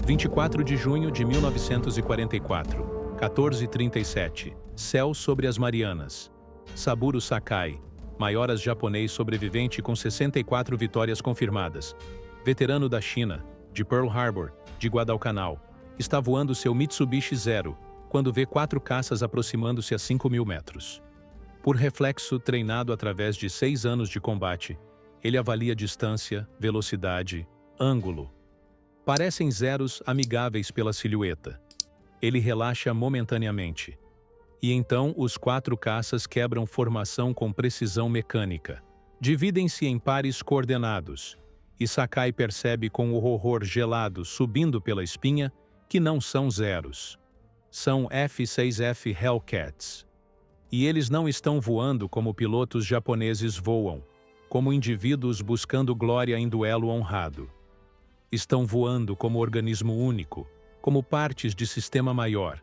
24 de junho de 1944, 14h37. Céu sobre as Marianas. Saburo Sakai, maioras japonês sobrevivente com 64 vitórias confirmadas. Veterano da China, de Pearl Harbor, de Guadalcanal, está voando seu Mitsubishi Zero quando vê 4 caças aproximando-se a 5.000 metros. Por reflexo treinado através de 6 anos de combate, ele avalia distância, velocidade, ângulo. Parecem zeros amigáveis pela silhueta. Ele relaxa momentaneamente. E então os 4 caças quebram formação com precisão mecânica. Dividem-se em pares coordenados. E Sakai percebe com o horror gelado subindo pela espinha que não são zeros. São F-6F Hellcats. E eles não estão voando como pilotos japoneses voam, como indivíduos buscando glória em duelo honrado. Estão voando como organismo único, como partes de sistema maior,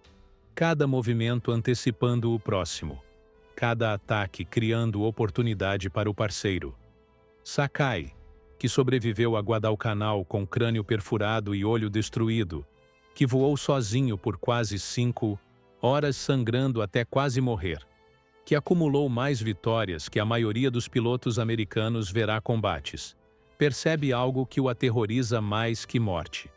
cada movimento antecipando o próximo, cada ataque criando oportunidade para o parceiro. Sakai, que sobreviveu a Guadalcanal com crânio perfurado e olho destruído, que voou sozinho por quase 5 horas sangrando até quase morrer, que acumulou mais vitórias que a maioria dos pilotos americanos verá combates, percebe algo que o aterroriza mais que morte.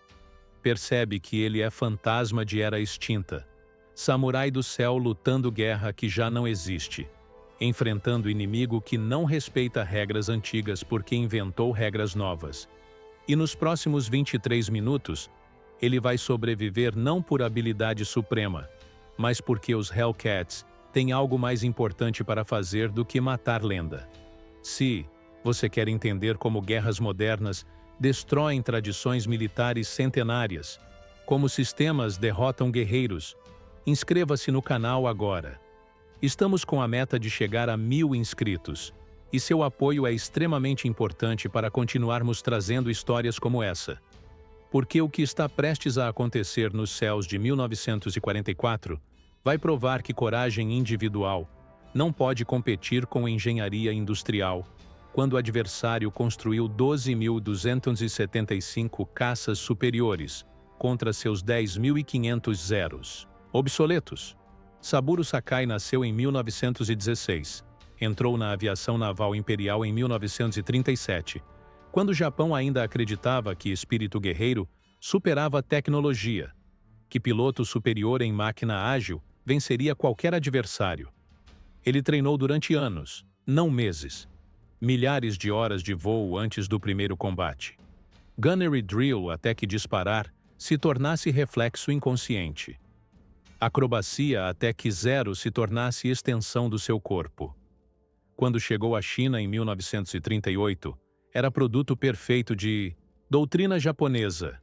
Percebe que ele é fantasma de era extinta, samurai do céu lutando guerra que já não existe, enfrentando inimigo que não respeita regras antigas porque inventou regras novas. E nos próximos 23 minutos, ele vai sobreviver não por habilidade suprema, mas porque os Hellcats têm algo mais importante para fazer do que matar lenda. Se você quer entender como guerras modernas destroem tradições militares centenárias, como sistemas derrotam guerreiros, inscreva-se no canal agora. Estamos com a meta de chegar a 1000 inscritos, e seu apoio é extremamente importante para continuarmos trazendo histórias como essa. Porque o que está prestes a acontecer nos céus de 1944 vai provar que coragem individual não pode competir com engenharia industrial, quando o adversário construiu 12.275 caças superiores contra seus 10.500 zeros obsoletos. Saburo Sakai nasceu em 1916. Entrou na aviação naval imperial em 1937, quando o Japão ainda acreditava que espírito guerreiro superava a tecnologia, que piloto superior em máquina ágil venceria qualquer adversário. Ele treinou durante anos, não meses. Milhares de horas de voo antes do primeiro combate. Gunnery drill até que disparar se tornasse reflexo inconsciente. Acrobacia até que zero se tornasse extensão do seu corpo. Quando chegou à China em 1938, era produto perfeito de doutrina japonesa,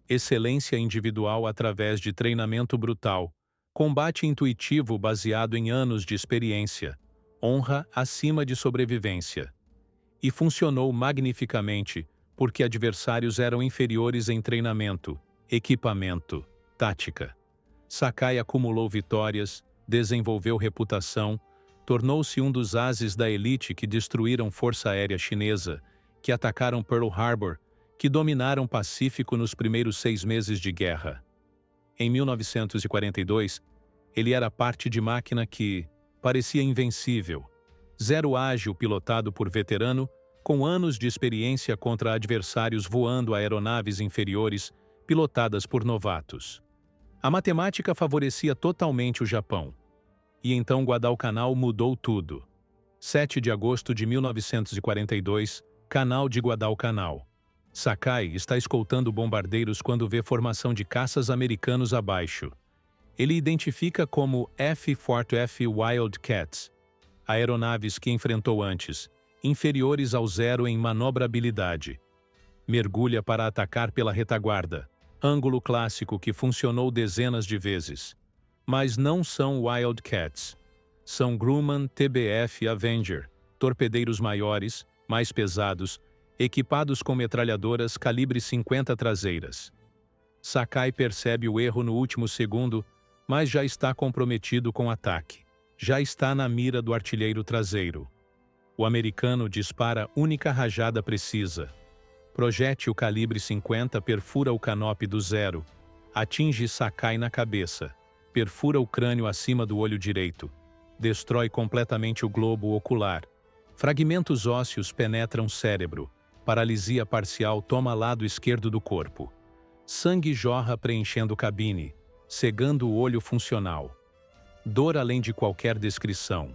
excelência individual através de treinamento brutal, combate intuitivo baseado em anos de experiência, honra acima de sobrevivência. E funcionou magnificamente porque adversários eram inferiores em treinamento, equipamento, tática. Sakai acumulou vitórias, desenvolveu reputação, tornou-se um dos ases da elite que destruíram Força Aérea Chinesa, que atacaram Pearl Harbor, que dominaram o Pacífico nos primeiros 6 meses de guerra. Em 1942, ele era parte de máquina que parecia invencível, zero ágil pilotado por veterano, com anos de experiência contra adversários voando aeronaves inferiores, pilotadas por novatos. A matemática favorecia totalmente o Japão. E então Guadalcanal mudou tudo. 7 de agosto de 1942, Canal de Guadalcanal. Sakai está escoltando bombardeiros quando vê formação de caças americanos abaixo. Ele identifica como F-4F Wildcats, aeronaves que enfrentou antes, inferiores ao zero em manobrabilidade. Mergulha para atacar pela retaguarda, ângulo clássico que funcionou dezenas de vezes. Mas não são Wildcats. São Grumman TBF Avenger, torpedeiros maiores, mais pesados, equipados com metralhadoras calibre 50 traseiras. Sakai percebe o erro no último segundo, mas já está comprometido com o ataque. Já está na mira do artilheiro traseiro. O americano dispara única rajada precisa. Projétil calibre 50 perfura o canopy do Zero, atinge Sakai na cabeça, perfura o crânio acima do olho direito, destrói completamente o globo ocular. Fragmentos ósseos penetram cérebro, paralisia parcial toma lado esquerdo do corpo. Sangue jorra preenchendo cabine, cegando o olho funcional. Dor além de qualquer descrição.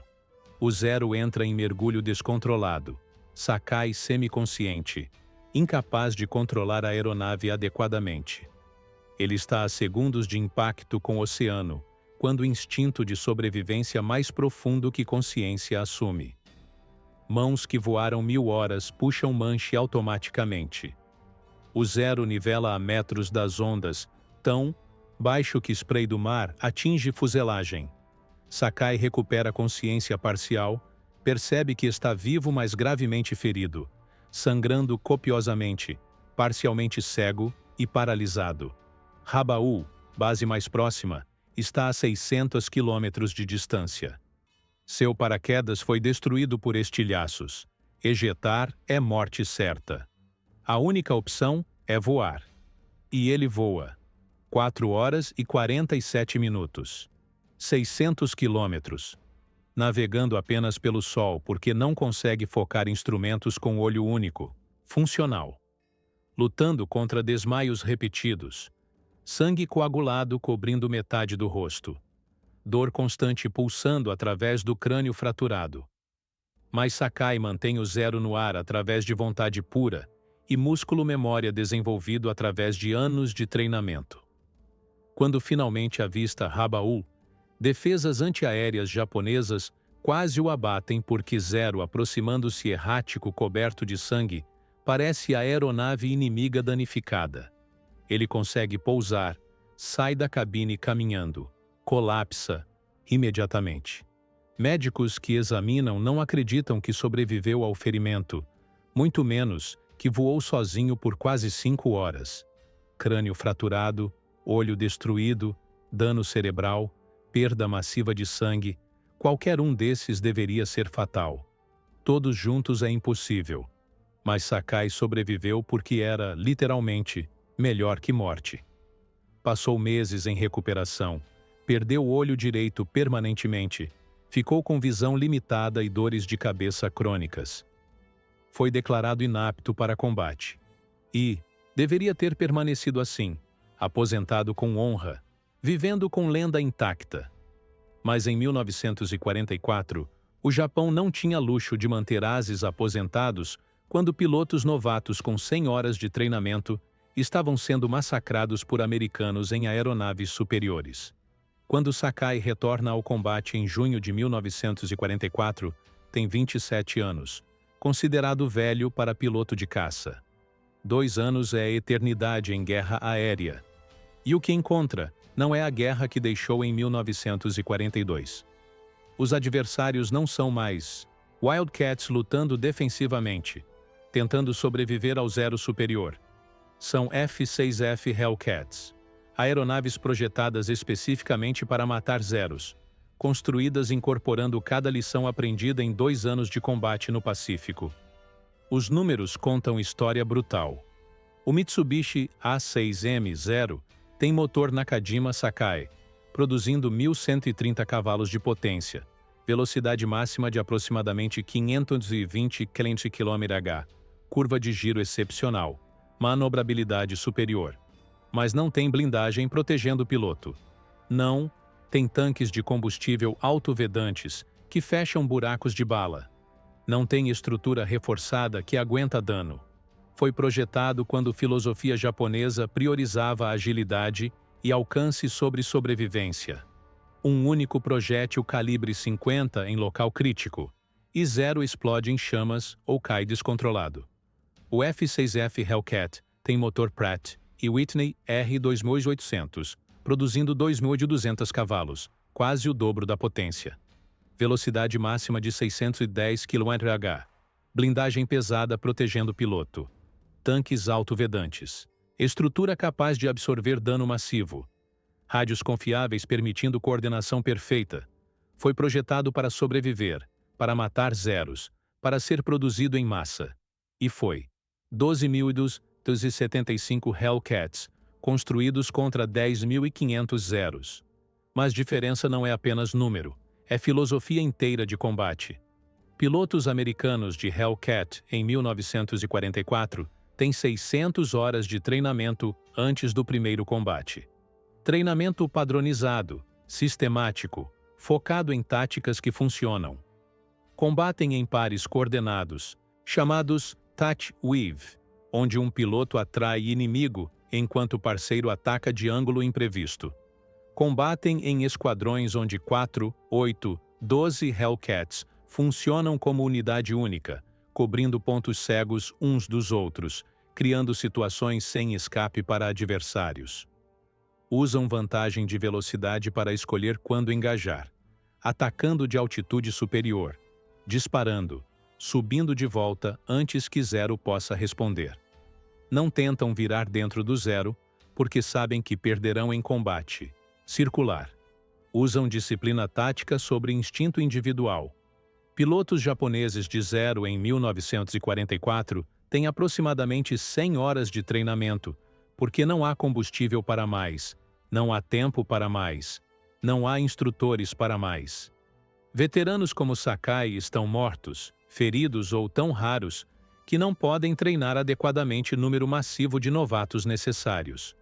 O Zero entra em mergulho descontrolado. Sakai semiconsciente, incapaz de controlar a aeronave adequadamente. Ele está a segundos de impacto com o oceano, quando o instinto de sobrevivência mais profundo que consciência assume. Mãos que voaram 1000 horas puxam manche automaticamente. O Zero nivela a metros das ondas, tão baixo que spray do mar atinge fuselagem. Sakai recupera consciência parcial, percebe que está vivo mas gravemente ferido, sangrando copiosamente, parcialmente cego e paralisado. Rabaul, base mais próxima, está a 600 quilômetros de distância. Seu paraquedas foi destruído por estilhaços. Ejetar é morte certa. A única opção é voar. E ele voa. 4 horas e 47 minutos. 600 quilômetros. Navegando apenas pelo sol porque não consegue focar instrumentos com olho único, funcional. Lutando contra desmaios repetidos. Sangue coagulado cobrindo metade do rosto. Dor constante pulsando através do crânio fraturado. Mas Sakai mantém o Zero no ar através de vontade pura e músculo-memória desenvolvido através de anos de treinamento. Quando finalmente avista Rabaul, defesas antiaéreas japonesas quase o abatem porque Zero, aproximando-se errático coberto de sangue, parece a aeronave inimiga danificada. Ele consegue pousar, sai da cabine caminhando, colapsa imediatamente. Médicos que examinam não acreditam que sobreviveu ao ferimento, muito menos que voou sozinho por quase 5 horas. Crânio fraturado, olho destruído, dano cerebral, perda massiva de sangue, qualquer um desses deveria ser fatal. Todos juntos é impossível. Mas Sakai sobreviveu porque era, literalmente, melhor que morte. Passou meses em recuperação, perdeu o olho direito permanentemente, ficou com visão limitada e dores de cabeça crônicas. Foi declarado inapto para combate. E deveria ter permanecido assim, aposentado com honra, vivendo com lenda intacta. Mas em 1944, o Japão não tinha luxo de manter ases aposentados quando pilotos novatos com 100 horas de treinamento estavam sendo massacrados por americanos em aeronaves superiores. Quando Sakai retorna ao combate em junho de 1944, tem 27 anos, considerado velho para piloto de caça. 2 anos é a eternidade em guerra aérea. E o que encontra não é a guerra que deixou em 1942. Os adversários não são mais Wildcats lutando defensivamente, tentando sobreviver ao Zero superior. São F-6F Hellcats, aeronaves projetadas especificamente para matar Zeros, construídas incorporando cada lição aprendida em 2 anos de combate no Pacífico. Os números contam história brutal. O Mitsubishi A6M0 tem motor Nakajima Sakai, produzindo 1.130 cavalos de potência, velocidade máxima de aproximadamente 520 km/h, curva de giro excepcional, manobrabilidade superior. Mas não tem blindagem protegendo o piloto. Não tem tanques de combustível autovedantes que fecham buracos de bala. Não tem estrutura reforçada que aguenta dano. Foi projetado quando filosofia japonesa priorizava a agilidade e alcance sobre sobrevivência. Um único projétil calibre 50 em local crítico, e Zero explode em chamas ou cai descontrolado. O F-6F Hellcat tem motor Pratt e Whitney R2800, produzindo 2.200 cavalos, quase o dobro da potência. Velocidade máxima de 610 km/h. Blindagem pesada protegendo o piloto. Tanques autovedantes. Estrutura capaz de absorver dano massivo. Rádios confiáveis permitindo coordenação perfeita. Foi projetado para sobreviver, para matar Zeros, para ser produzido em massa. E foi. 12.275 Hellcats, construídos contra 10.500 Zeros. Mas diferença não é apenas número, é filosofia inteira de combate. Pilotos americanos de Hellcat, em 1944, têm 600 horas de treinamento antes do primeiro combate. Treinamento padronizado, sistemático, focado em táticas que funcionam. Combatem em pares coordenados, chamados Touch Weave, onde um piloto atrai inimigo enquanto o parceiro ataca de ângulo imprevisto. Combatem em esquadrões onde 4, 8, 12 Hellcats funcionam como unidade única, cobrindo pontos cegos uns dos outros, criando situações sem escape para adversários. Usam vantagem de velocidade para escolher quando engajar, atacando de altitude superior, disparando, subindo de volta antes que Zero possa responder. Não tentam virar dentro do Zero, porque sabem que perderão em combate. Circular. Usam disciplina tática sobre instinto individual. Pilotos japoneses de Zero em 1944 têm aproximadamente 100 horas de treinamento, porque não há combustível para mais, não há tempo para mais, não há instrutores para mais. Veteranos como Sakai estão mortos, feridos ou tão raros que não podem treinar adequadamente o número massivo de novatos necessários.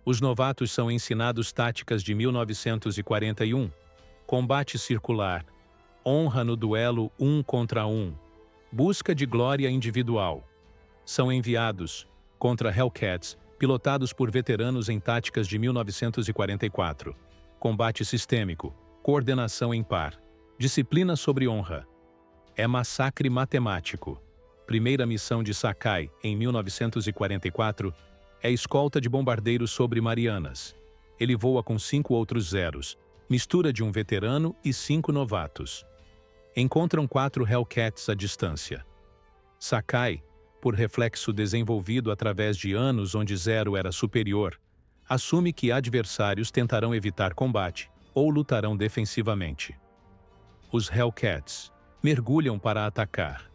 Os novatos são ensinados táticas de 1941, combate circular, honra no duelo 1 contra 1, busca de glória individual. São enviados contra Hellcats, pilotados por veteranos em táticas de 1944, combate sistêmico, coordenação em par, disciplina sobre honra. É massacre matemático. Primeira missão de Sakai, em 1944, é escolta de bombardeiros sobre Marianas. Ele voa com 5 outros Zeros, mistura de um veterano e 5 novatos. Encontram 4 Hellcats à distância. Sakai, por reflexo desenvolvido através de anos onde Zero era superior, assume que adversários tentarão evitar combate ou lutarão defensivamente. Os Hellcats mergulham para atacar.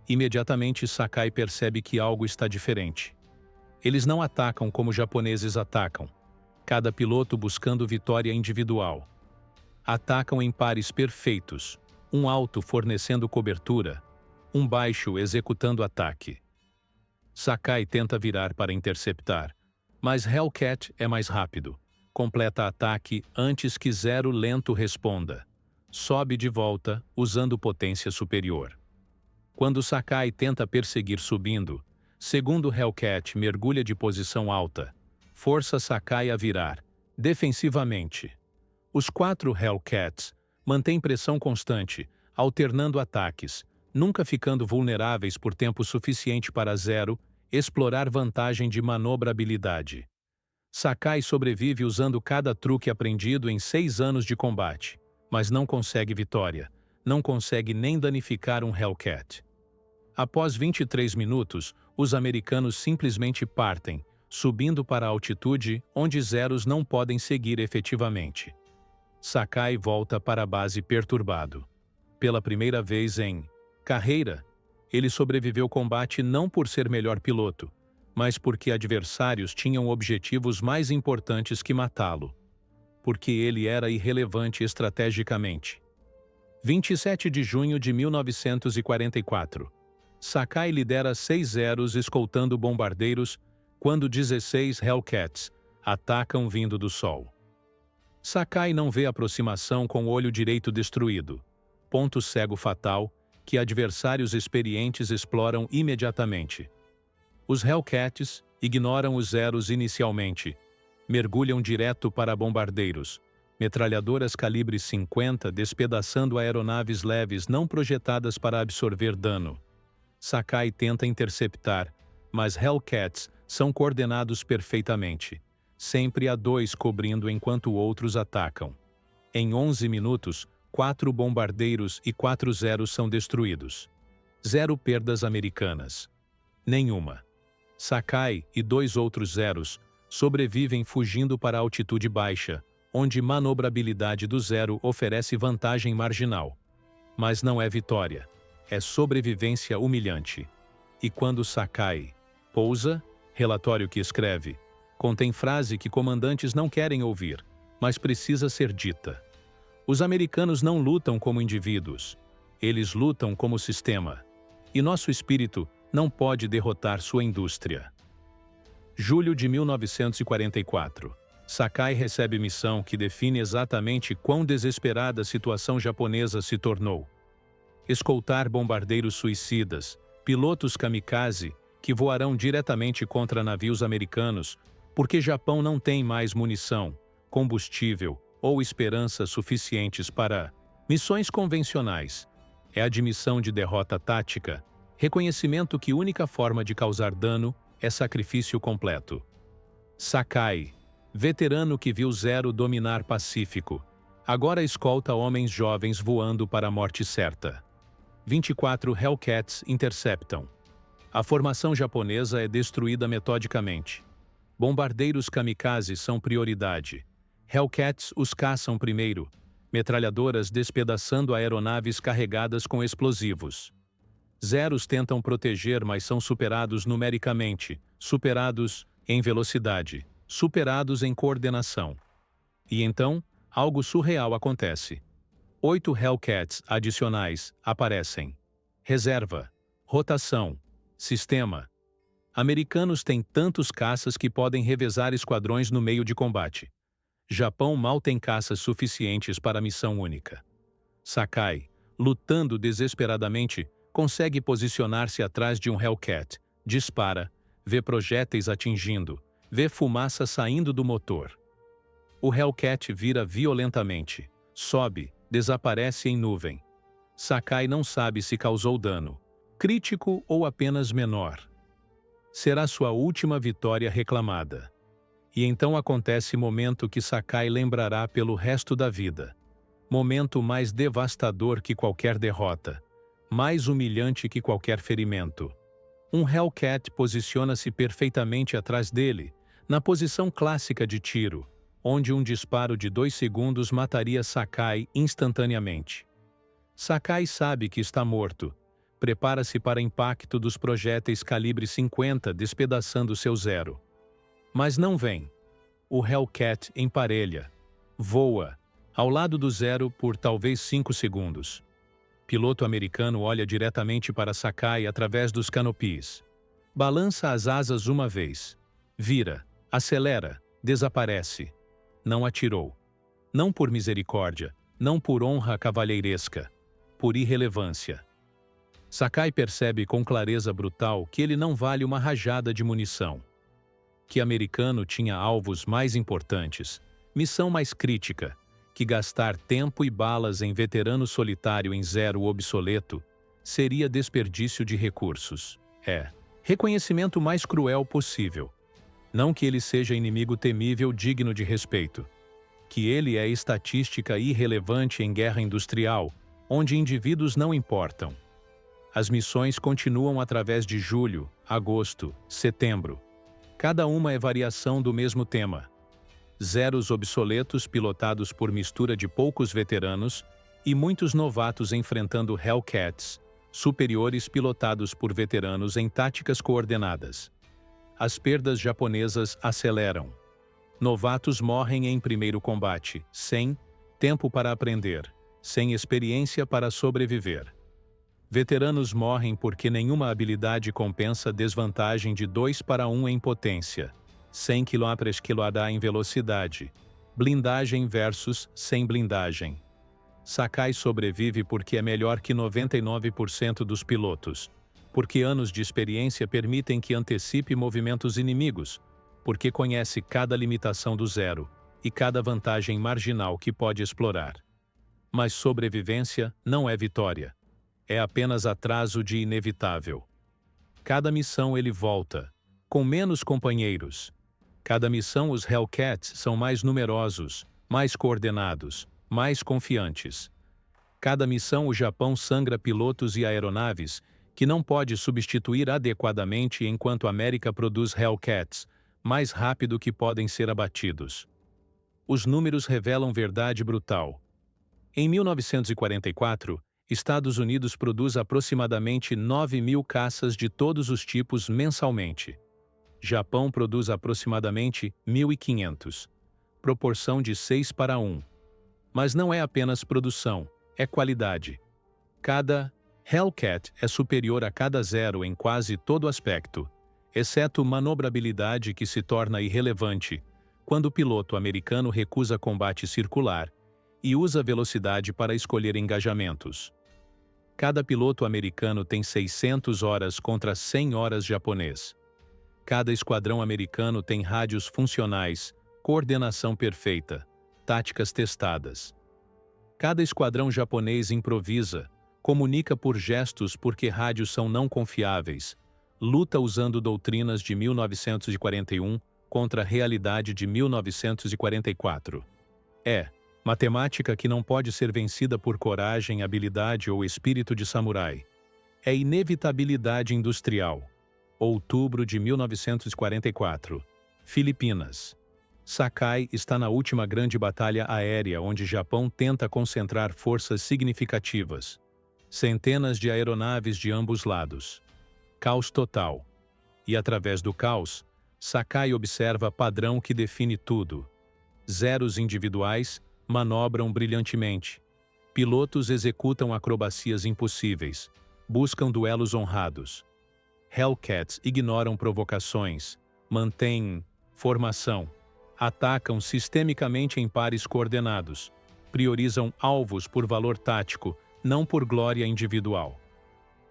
Imediatamente Sakai percebe que algo está diferente. Eles não atacam como japoneses atacam, cada piloto buscando vitória individual. Atacam em pares perfeitos, um alto fornecendo cobertura, um baixo executando ataque. Sakai tenta virar para interceptar, mas Hellcat é mais rápido, completa ataque antes que Zero lento responda. Sobe de volta, usando potência superior. Quando Sakai tenta perseguir subindo, segundo Hellcat mergulha de posição alta, força Sakai a virar, defensivamente. Os 4 Hellcats mantêm pressão constante, alternando ataques, nunca ficando vulneráveis por tempo suficiente para Zero explorar vantagem de manobrabilidade. Sakai sobrevive usando cada truque aprendido em 6 anos de combate, mas não consegue vitória, não consegue nem danificar um Hellcat. Após 23 minutos, os americanos simplesmente partem, subindo para a altitude onde Zeros não podem seguir efetivamente. Sakai volta para a base perturbado. Pela primeira vez em carreira, ele sobreviveu ao combate não por ser melhor piloto, mas porque adversários tinham objetivos mais importantes que matá-lo. Porque ele era irrelevante estrategicamente. 27 de junho de 1944. Sakai lidera 6 Zeros escoltando bombardeiros quando 16 Hellcats atacam vindo do sol. Sakai não vê aproximação com o olho direito destruído, ponto cego fatal que adversários experientes exploram imediatamente. Os Hellcats ignoram os Zeros inicialmente, mergulham direto para bombardeiros, metralhadoras calibre 50 despedaçando aeronaves leves não projetadas para absorver dano. Sakai tenta interceptar, mas Hellcats são coordenados perfeitamente, sempre a 2 cobrindo enquanto outros atacam. Em 11 minutos, 4 bombardeiros e 4 Zeros são destruídos. 0 perdas americanas. Nenhuma. Sakai e 2 outros Zeros sobrevivem fugindo para altitude baixa, onde manobrabilidade do Zero oferece vantagem marginal. Mas não é vitória. É sobrevivência humilhante. E quando Sakai pousa, relatório que escreve, contém frase que comandantes não querem ouvir, mas precisa ser dita. Os americanos não lutam como indivíduos, eles lutam como sistema. E nosso espírito não pode derrotar sua indústria. Julho de 1944. Sakai recebe missão que define exatamente quão desesperada a situação japonesa se tornou. Escoltar bombardeiros suicidas, pilotos kamikaze que voarão diretamente contra navios americanos porque Japão não tem mais munição, combustível ou esperança suficientes para missões convencionais. É admissão de derrota tática, reconhecimento que única forma de causar dano é sacrifício completo. Sakai, veterano que viu Zero dominar Pacífico, agora escolta homens jovens voando para a morte certa. 24 Hellcats interceptam. A formação japonesa é destruída metodicamente. Bombardeiros kamikazes são prioridade. Hellcats os caçam primeiro, metralhadoras despedaçando aeronaves carregadas com explosivos. Zeros tentam proteger, mas são superados numericamente, superados em velocidade, superados em coordenação. E então, algo surreal acontece. 8 Hellcats adicionais aparecem. Reserva, rotação, sistema. Americanos têm tantos caças que podem revezar esquadrões no meio de combate. Japão mal tem caças suficientes para a missão única. Sakai, lutando desesperadamente, consegue posicionar-se atrás de um Hellcat, dispara, vê projéteis atingindo, vê fumaça saindo do motor. O Hellcat vira violentamente, sobe, desaparece em nuvem. Sakai não sabe se causou dano, crítico ou apenas menor. Será sua última vitória reclamada. E então acontece momento que Sakai lembrará pelo resto da vida. Momento mais devastador que qualquer derrota. Mais humilhante que qualquer ferimento. Um Hellcat posiciona-se perfeitamente atrás dele, na posição clássica de tiro, onde um disparo de 2 segundos mataria Sakai instantaneamente. Sakai sabe que está morto. Prepara-se para impacto dos projéteis calibre 50 despedaçando seu Zero. Mas não vem. O Hellcat emparelha. Voa, ao lado do Zero por talvez 5 segundos. Piloto americano olha diretamente para Sakai através dos canopies. Balança as asas uma vez. Vira, acelera, desaparece. Não atirou. Não por misericórdia, não por honra cavalheiresca, por irrelevância. Sakai percebe com clareza brutal que ele não vale uma rajada de munição. Que americano tinha alvos mais importantes, missão mais crítica, que gastar tempo e balas em veterano solitário em Zero obsoleto seria desperdício de recursos. É reconhecimento mais cruel possível. Não que ele seja inimigo temível digno de respeito. Que ele é estatística irrelevante em guerra industrial, onde indivíduos não importam. As missões continuam através de julho, agosto, setembro. Cada uma é variação do mesmo tema. Zeros obsoletos pilotados por mistura de poucos veteranos e muitos novatos enfrentando Hellcats, superiores pilotados por veteranos em táticas coordenadas. As perdas japonesas aceleram. Novatos morrem em primeiro combate, sem tempo para aprender, sem experiência para sobreviver. Veteranos morrem porque nenhuma habilidade compensa desvantagem de 2-1 em potência, 100 km/h em velocidade, blindagem versus sem blindagem. Sakai sobrevive porque é melhor que 99% dos pilotos, porque anos de experiência permitem que antecipe movimentos inimigos, porque conhece cada limitação do Zero e cada vantagem marginal que pode explorar. Mas sobrevivência não é vitória. É apenas atraso de inevitável. Cada missão ele volta, com menos companheiros. Cada missão os Hellcats são mais numerosos, mais coordenados, mais confiantes. Cada missão o Japão sangra pilotos e aeronaves que não pode substituir adequadamente enquanto a América produz Hellcats, mais rápido que podem ser abatidos. Os números revelam verdade brutal. Em 1944, Estados Unidos produz aproximadamente 9.000 caças de todos os tipos mensalmente. Japão produz aproximadamente 1.500. Proporção de 6:1. Mas não é apenas produção, é qualidade. Cada Hellcat é superior a cada zero em quase todo aspecto, exceto manobrabilidade, que se torna irrelevante quando o piloto americano recusa combate circular e usa velocidade para escolher engajamentos. Cada piloto americano tem 600 horas contra 100 horas japonês. Cada esquadrão americano tem rádios funcionais, coordenação perfeita, táticas testadas. Cada esquadrão japonês improvisa, comunica por gestos porque rádios são não confiáveis, luta usando doutrinas de 1941 contra a realidade de 1944. É matemática que não pode ser vencida por coragem, habilidade ou espírito de samurai. É inevitabilidade industrial. Outubro de 1944. Filipinas. Sakai está na última grande batalha aérea onde Japão tenta concentrar forças significativas. Centenas de aeronaves de ambos lados. Caos total. E através do caos, Sakai observa padrão que define tudo. Zeros individuais manobram brilhantemente. Pilotos executam acrobacias impossíveis. Buscam duelos honrados. Hellcats ignoram provocações. Mantêm formação. Atacam sistemicamente em pares coordenados. Priorizam alvos por valor tático, não por glória individual.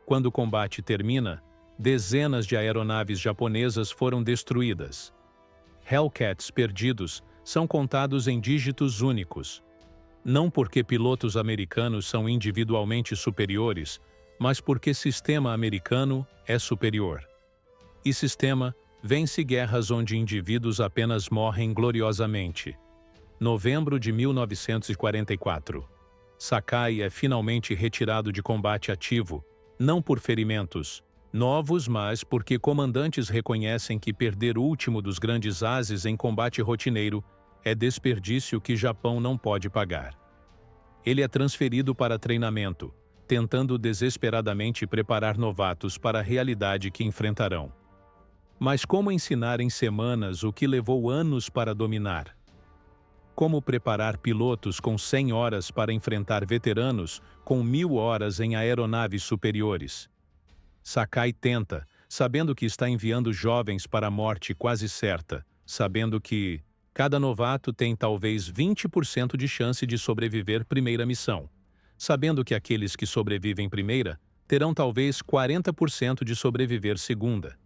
Quando o combate termina, dezenas de aeronaves japonesas foram destruídas. Hellcats perdidos são contados em dígitos únicos. Não porque pilotos americanos são individualmente superiores, mas porque sistema americano é superior. E sistema vence guerras onde indivíduos apenas morrem gloriosamente. Novembro de 1944. Sakai é finalmente retirado de combate ativo, não por ferimentos novos, mas porque comandantes reconhecem que perder o último dos grandes ases em combate rotineiro é desperdício que Japão não pode pagar. Ele é transferido para treinamento, tentando desesperadamente preparar novatos para a realidade que enfrentarão. Mas como ensinar em semanas o que levou anos para dominar? Como preparar pilotos com 100 horas para enfrentar veteranos com 1.000 horas em aeronaves superiores? Sakai tenta, sabendo que está enviando jovens para a morte quase certa, sabendo que cada novato tem talvez 20% de chance de sobreviver primeira missão, sabendo que aqueles que sobrevivem primeira terão talvez 40% de sobreviver segunda.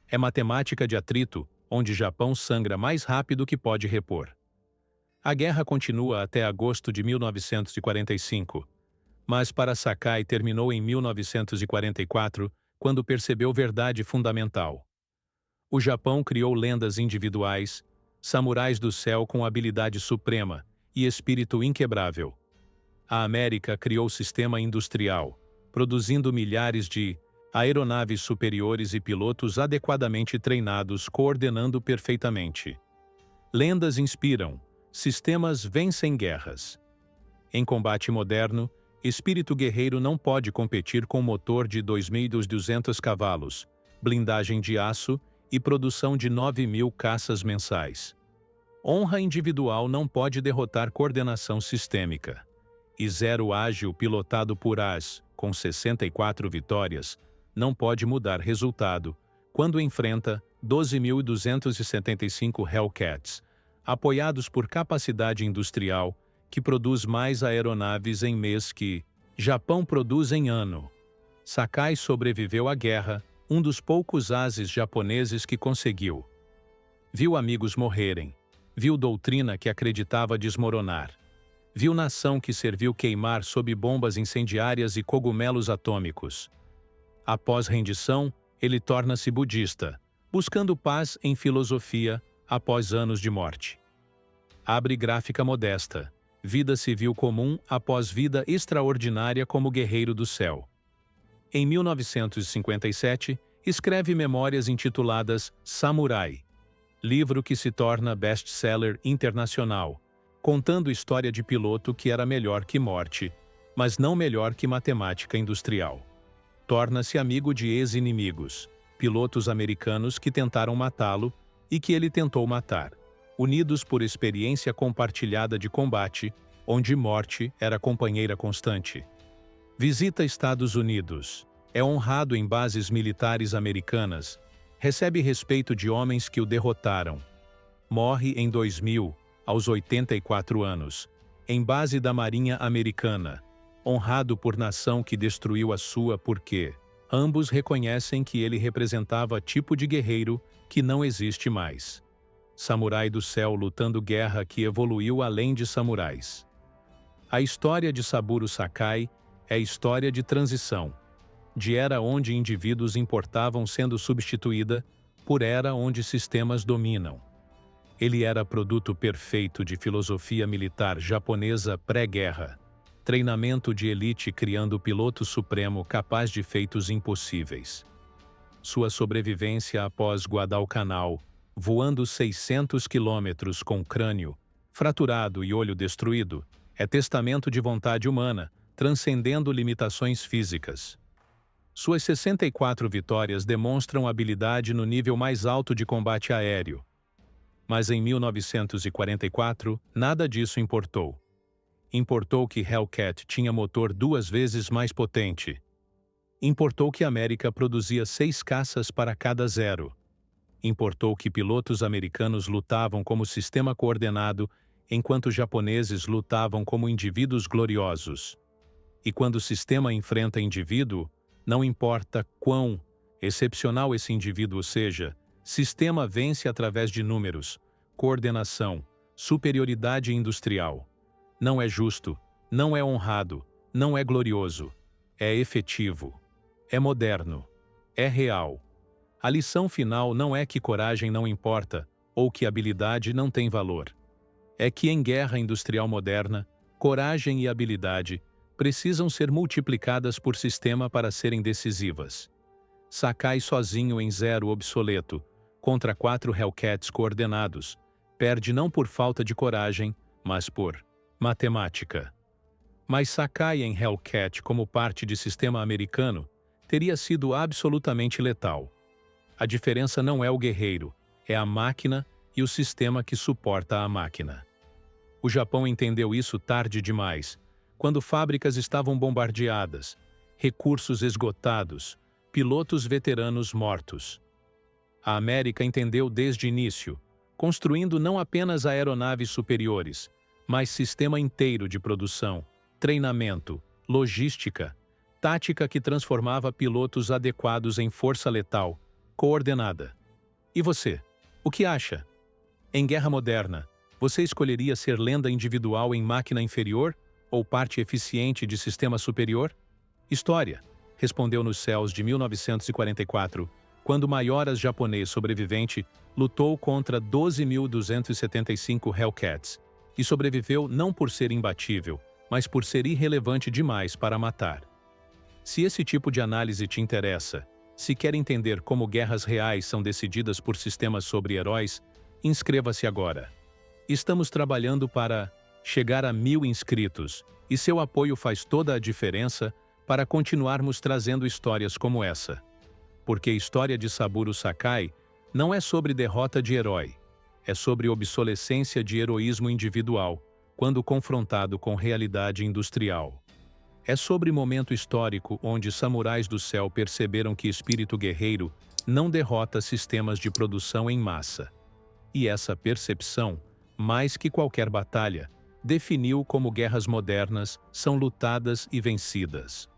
É matemática de atrito, onde Japão sangra mais rápido que pode repor. A guerra continua até agosto de 1945, mas para Sakai terminou em 1944, quando percebeu verdade fundamental. O Japão criou lendas individuais, samurais do céu com habilidade suprema e espírito inquebrável. A América criou sistema industrial, produzindo milhares de aeronaves superiores e pilotos adequadamente treinados, coordenando perfeitamente. Lendas inspiram, sistemas vencem guerras. Em combate moderno, espírito guerreiro não pode competir com motor de 2.200 cavalos, blindagem de aço e produção de 9.000 caças mensais. Honra individual não pode derrotar coordenação sistêmica. E zero ágil pilotado por as, com 64 vitórias, não pode mudar resultado quando enfrenta 12.275 Hellcats, apoiados por capacidade industrial que produz mais aeronaves em mês que Japão produz em ano. Sakai sobreviveu à guerra, um dos poucos ases japoneses que conseguiu. Viu amigos morrerem, viu doutrina que acreditava desmoronar, viu nação que serviu queimar sob bombas incendiárias e cogumelos atômicos. Após rendição, ele torna-se budista, buscando paz em filosofia após anos de morte. Abre gráfica modesta. Vida civil comum após vida extraordinária como guerreiro do céu. Em 1957, escreve memórias intituladas Samurai, livro que se torna best-seller internacional, contando história de piloto que era melhor que morte mas não melhor que matemática industrial. Torna-se amigo de ex-inimigos, pilotos americanos que tentaram matá-lo e que ele tentou matar, unidos por experiência compartilhada de combate, onde morte era companheira constante. Visita Estados Unidos. É honrado em bases militares americanas. Recebe respeito de homens que o derrotaram. Morre em 2000, aos 84 anos, em base da Marinha Americana, honrado por nação que destruiu a sua porque ambos reconhecem que ele representava tipo de guerreiro que não existe mais. Samurai do céu lutando guerra que evoluiu além de samurais. A história de Saburo Sakai é história de transição, de era onde indivíduos importavam sendo substituída por era onde sistemas dominam. Ele era produto perfeito de filosofia militar japonesa pré-guerra, treinamento de elite criando o piloto supremo capaz de feitos impossíveis. Sua sobrevivência após Guadalcanal, voando 600 quilômetros com crânio fraturado e olho destruído, é testamento de vontade humana, transcendendo limitações físicas. Suas 64 vitórias demonstram habilidade no nível mais alto de combate aéreo. Mas em 1944, nada disso importou. Importou que Hellcat tinha motor 2 vezes mais potente. Importou que a América produzia 6 caças para cada 0. Importou que pilotos americanos lutavam como sistema coordenado, enquanto japoneses lutavam como indivíduos gloriosos. E quando o sistema enfrenta indivíduo, não importa quão excepcional esse indivíduo seja, sistema vence através de números, coordenação, superioridade industrial. Não é justo, não é honrado, não é glorioso. É efetivo. É moderno. É real. A lição final não é que coragem não importa, ou que habilidade não tem valor. É que em guerra industrial moderna, coragem e habilidade precisam ser multiplicadas por sistema para serem decisivas. Sakai sozinho em 0 obsoleto, contra 4 Hellcats coordenados, perde não por falta de coragem, mas por matemática. Mas Sakai em Hellcat como parte de sistema americano teria sido absolutamente letal. A diferença não é o guerreiro, é a máquina e o sistema que suporta a máquina. O Japão entendeu isso tarde demais, quando fábricas estavam bombardeadas, recursos esgotados, pilotos veteranos mortos. A América entendeu desde o início, construindo não apenas aeronaves superiores, mas sistema inteiro de produção, treinamento, logística, tática que transformava pilotos adequados em força letal, coordenada. E você? O que acha? Em guerra moderna, você escolheria ser lenda individual em máquina inferior ou parte eficiente de sistema superior? História, respondeu nos céus de 1944, quando o Mayoras japonês sobrevivente lutou contra 12.275 Hellcats e sobreviveu não por ser imbatível, mas por ser irrelevante demais para matar. Se esse tipo de análise te interessa, se quer entender como guerras reais são decididas por sistemas sobre heróis, inscreva-se agora. Estamos trabalhando para chegar a 1000 inscritos, e seu apoio faz toda a diferença para continuarmos trazendo histórias como essa. Porque a história de Saburo Sakai não é sobre derrota de herói, é sobre obsolescência de heroísmo individual, quando confrontado com realidade industrial. É sobre momento histórico onde samurais do céu perceberam que espírito guerreiro não derrota sistemas de produção em massa. E essa percepção, mais que qualquer batalha, definiu como guerras modernas são lutadas e vencidas.